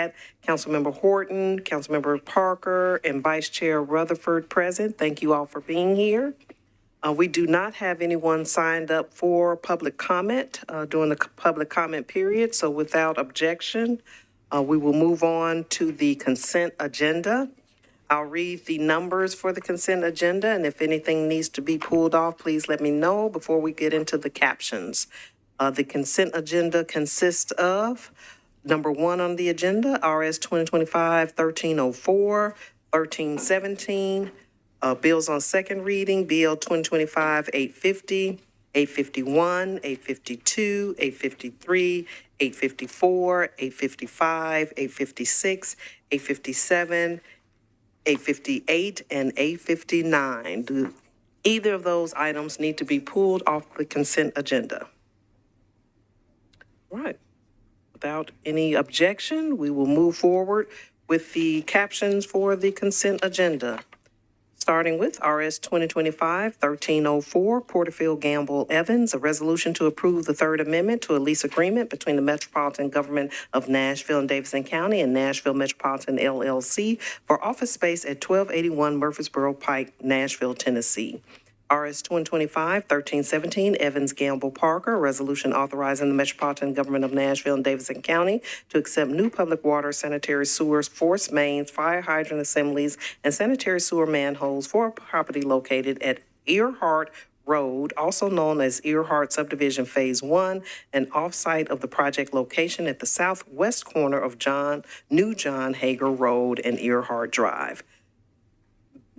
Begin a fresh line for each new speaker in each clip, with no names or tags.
that. Councilmember Horton, Councilmember Parker, and Vice Chair Rutherford present. Thank you all for being here. We do not have anyone signed up for public comment during the public comment period, so without objection, we will move on to the consent agenda. I'll read the numbers for the consent agenda, and if anything needs to be pulled off, please let me know before we get into the captions. The consent agenda consists of number 1 on the agenda, RS 2025-1304, 1317, bills on second reading, BL 2025-850, 851, 852, 853, 854, 855, 856, 857, 858, and 859. Do either of those items need to be pulled off the consent agenda? All right. Without any objection, we will move forward with the captions for the consent agenda. Starting with RS 2025-1304, Porterfield Gamble Evans, a resolution to approve the Third Amendment to a lease agreement between the Metropolitan Government of Nashville and Davidson County and Nashville Metropolitan LLC for office space at 1281 Murfreesboro Pike, Nashville, Tennessee. RS 2025-1317, Evans Gamble Parker, a resolution authorizing the Metropolitan Government of Nashville and Davidson County to accept new public water, sanitary sewers, forced mains, fire hydrant assemblies, and sanitary sewer manholes for a property located at Earhart Road, also known as Earhart Subdivision Phase 1, and off-site of the project location at the southwest corner of New John Hager Road and Earhart Drive.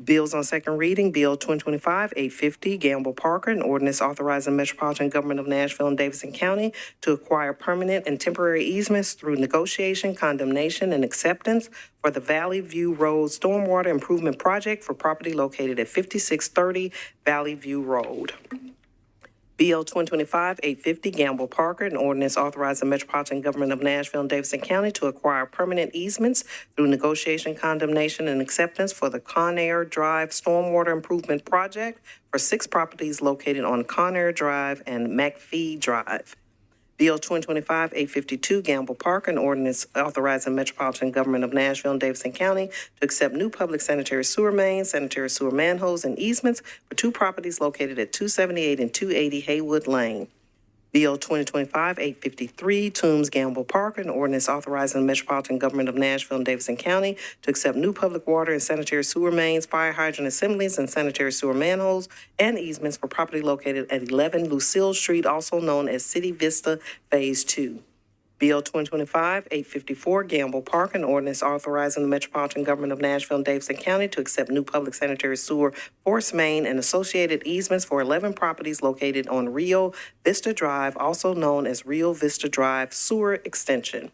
Bills on second reading, Bill 2025-850, Gamble Parker, an ordinance authorizing the Metropolitan Government of Nashville and Davidson County to acquire permanent and temporary easements through negotiation, condemnation, and acceptance for the Valley View Road Stormwater Improvement Project for property located at 5630 Valley View Road. BL 2025-850, Gamble Parker, an ordinance authorizing the Metropolitan Government of Nashville and Davidson County to acquire permanent easements through negotiation, condemnation, and acceptance for the Conair Drive Stormwater Improvement Project for 6 properties located on Conair Drive and McPhee Drive. BL 2025-852, Gamble Park, an ordinance authorizing the Metropolitan Government of Nashville and Davidson County to accept new public sanitary sewer mains, sanitary sewer manholes, and easements for 2 properties located at 278 and 280 Haywood Lane. BL 2025-853, Toombs Gamble Park, an ordinance authorizing the Metropolitan Government of Nashville and Davidson County to accept new public water and sanitary sewer mains, fire hydrant assemblies, and sanitary sewer manholes and easements for property located at 11 Lucille Street, also known as City Vista Phase 2. BL 2025-854, Gamble Park, an ordinance authorizing the Metropolitan Government of Nashville and Davidson County to accept new public sanitary sewer force main and associated easements for 11 properties located on Rio Vista Drive, also known as Rio Vista Drive Sewer Extension.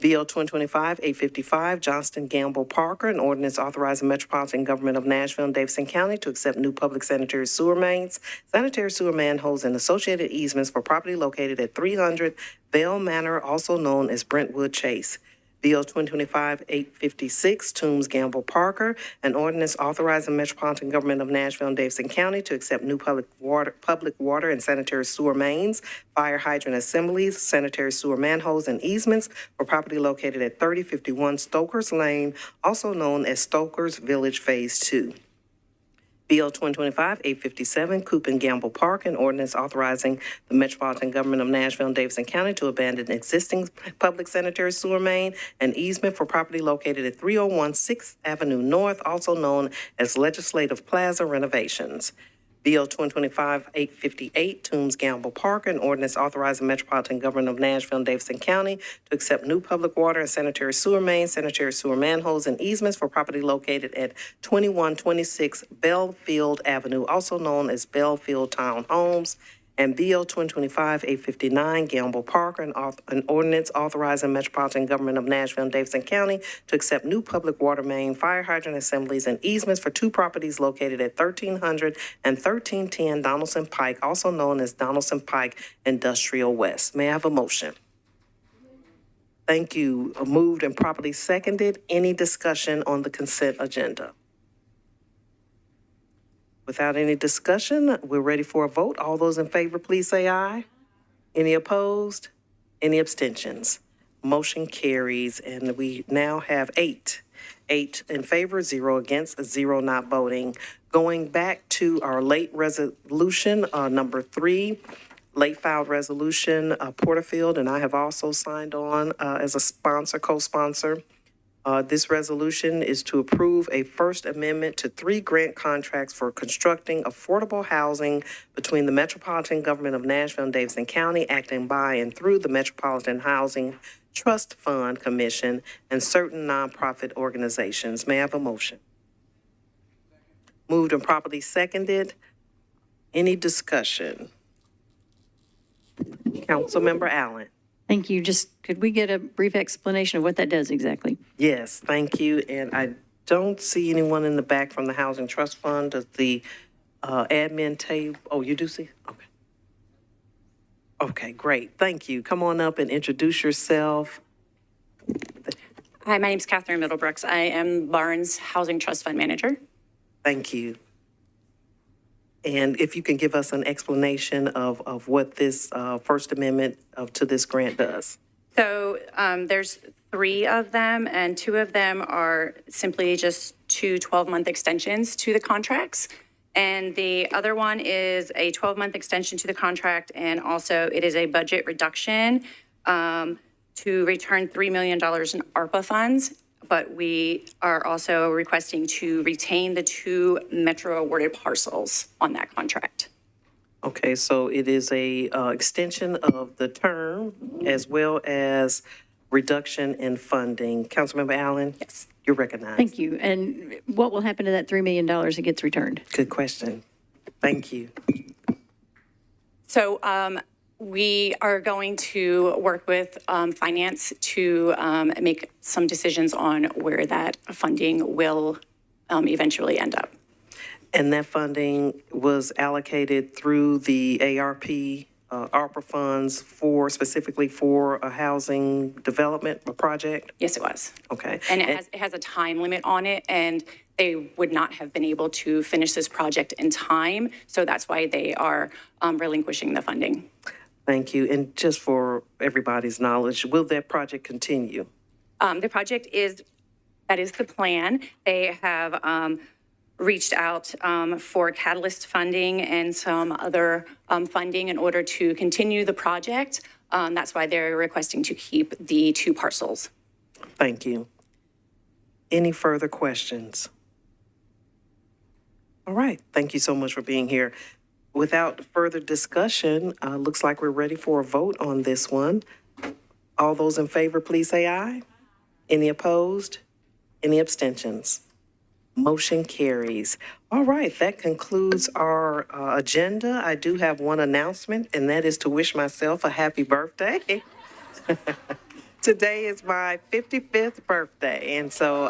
BL 2025-855, Johnston Gamble Parker, an ordinance authorizing the Metropolitan Government of Nashville and Davidson County to accept new public sanitary sewer mains, sanitary sewer manholes, and associated easements for property located at 300 Vale Manor, also known as Brentwood Chase. BL 2025-856, Toombs Gamble Parker, an ordinance authorizing the Metropolitan Government of Nashville and Davidson County to accept new public water and sanitary sewer mains, fire hydrant assemblies, sanitary sewer manholes, and easements for property located at 3051 Stokers Lane, also known as Stokers Village Phase 2. BL 2025-857, Coop and Gamble Park, an ordinance authorizing the Metropolitan Government of Nashville and Davidson County to abandon existing public sanitary sewer main and easement for property located at 301 6th Avenue North, also known as Legislative Plaza renovations. BL 2025-858, Toombs Gamble Park, an ordinance authorizing the Metropolitan Government of Nashville and Davidson County to accept new public water and sanitary sewer mains, sanitary sewer manholes, and easements for property located at 2126 Belfield Avenue, also known as Belfield Townhomes. And BL 2025-859, Gamble Park, an ordinance authorizing the Metropolitan Government of Nashville and Davidson County to accept new public water main, fire hydrant assemblies, and easements for 2 properties located at 1300 and 1310 Donaldson Pike, also known as Donaldson Pike Industrial West. May I have a motion? Thank you. Moved and properly seconded. Any discussion on the consent agenda? Without any discussion, we're ready for a vote. All those in favor, please say aye. Any opposed? Any abstentions? Motion carries, and we now have eight in favor, 0 against, 0 not voting. Going back to our late resolution, number 3, late filed resolution, Porterfield, and I have also signed on as a sponsor, co-sponsor. This resolution is to approve a First Amendment to 3 grant contracts for constructing affordable housing between the Metropolitan Government of Nashville and Davidson County, acting by and through the Metropolitan Housing Trust Fund Commission and certain nonprofit organizations. May I have a motion? Moved and properly seconded. Any discussion? Councilmember Allen.
Thank you. Just could we get a brief explanation of what that does exactly?
Yes, thank you. And I don't see anyone in the back from the Housing Trust Fund. Does the admin table? Oh, you do see? Okay. Okay, great. Thank you. Come on up and introduce yourself.
Hi, my name is Catherine Middlebrooks. I am Barnes Housing Trust Fund Manager.
Thank you. And if you can give us an explanation of what this First Amendment to this grant does.
So there's 3 of them, and 2 of them are simply just 2 12-month extensions to the contracts. And the other one is a 12-month extension to the contract, and also it is a budget reduction to return $3 million in ARPA funds. But we are also requesting to retain the 2 Metro awarded parcels on that contract.
Okay, so it is a extension of the term as well as reduction in funding. Councilmember Allen?
Yes.
You're recognized.
Thank you. And what will happen to that $3 million that gets returned?
Good question. Thank you.
So we are going to work with finance to make some decisions on where that funding will eventually end up.
And that funding was allocated through the ARP, ARPA funds specifically for a housing development project?
Yes, it was.
Okay.
And it has a time limit on it, and they would not have been able to finish this project in time. So that's why they are relinquishing the funding.
Thank you. And just for everybody's knowledge, will that project continue?
The project that is the plan. They have reached out for catalyst funding and some other funding in order to continue the project. That's why they're requesting to keep the 2 parcels.
Thank you. Any further questions? All right. Thank you so much for being here. Without further discussion, looks like we're ready for a vote on this one. All those in favor, please say aye. Any opposed? Any abstentions? Motion carries. All right, that concludes our agenda. I do have one announcement, and that is to wish myself a happy birthday. Today is my 55th birthday, and so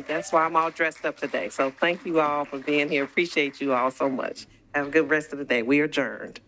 that's why I'm all dressed up today. So thank you all for being here. Appreciate you all so much. Have a good rest of the day. We are adjourned.